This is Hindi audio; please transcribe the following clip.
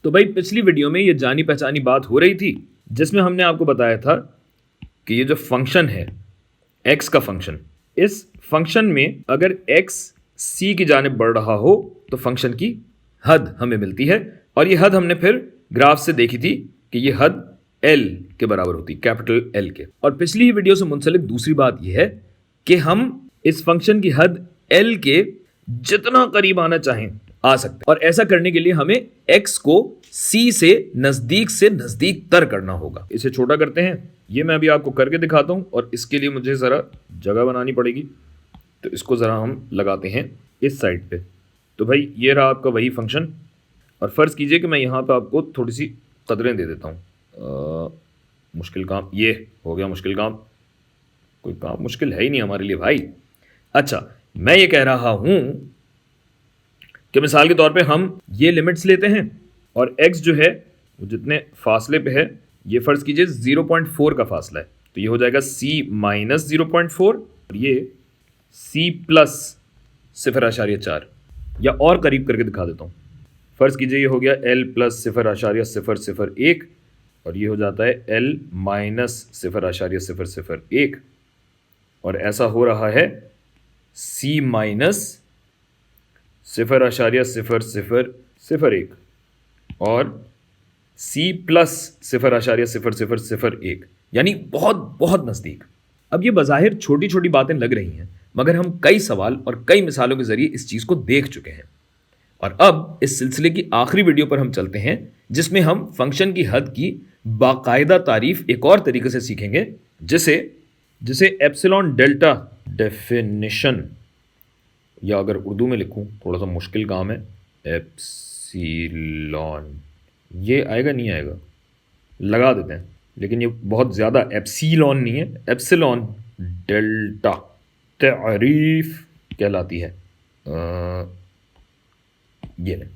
तो भाई पिछली वीडियो में ये जानी पहचानी बात हो रही थी जिसमें हमने आपको बताया था कि ये जो फंक्शन है x का फंक्शन, इस फंक्शन में अगर x c की जानिब बढ़ रहा हो तो फंक्शन की हद हमें मिलती है, और ये हद हमने फिर ग्राफ से देखी थी कि ये हद l के बराबर होती, कैपिटल L के। और पिछली ही वीडियो से मुंसलिक दूसरी बात यह है कि हम इस फंक्शन की हद l के जितना करीब आना चाहें आ सकते हैं, और ऐसा करने के लिए हमें x को c से नजदीक तर करना होगा। इसे छोटा करते हैं, ये मैं अभी आपको करके दिखाता हूं, और इसके लिए मुझे ज़रा जगह बनानी पड़ेगी, तो इसको ज़रा हम लगाते हैं इस साइड पे। तो भाई ये रहा आपका वही फंक्शन, और फ़र्ज़ कीजिए कि मैं यहाँ पे आपको थोड़ी सी कदरें दे देता हूँ। मुश्किल काम, ये हो गया मुश्किल काम। कोई काम मुश्किल है ही नहीं हमारे लिए भाई। अच्छा, मैं ये कह रहा हूँ कि मिसाल के तौर पे हम ये लिमिट्स लेते हैं, और x जो है वो जितने फासले पे है, ये फ़र्ज़ कीजिए 0.4 का फासला है, तो ये हो जाएगा c माइनस 0.4, और ये c प्लस 0.4, या और करीब करके दिखा देता हूँ। फ़र्ज़ कीजिए ये हो गया l प्लस 0.001, और ये हो जाता है l माइनस 0.001, और ऐसा हो रहा है c माइनस 0.0001 और c प्लस 0.0001, यानी बहुत बहुत नज़दीक। अब ये बज़ाहिर छोटी छोटी बातें लग रही हैं, मगर हम कई सवाल और कई मिसालों के ज़रिए इस चीज़ को देख चुके हैं। और अब इस सिलसिले की आखिरी वीडियो पर हम चलते हैं, जिसमें हम फंक्शन की हद की बाकायदा तारीफ एक और तरीके से सीखेंगे, जिसे एप्सिलॉन डेल्टा डेफिनेशन, या अगर उर्दू में लिखूं थोड़ा सा मुश्किल काम है, एप्सिलॉन, ये आएगा नहीं आएगा, लगा देते हैं, लेकिन ये बहुत ज़्यादा एप्सिलॉन नहीं है, एप्सिलॉन डेल्टा तारीफ कहलाती है। ये नहीं।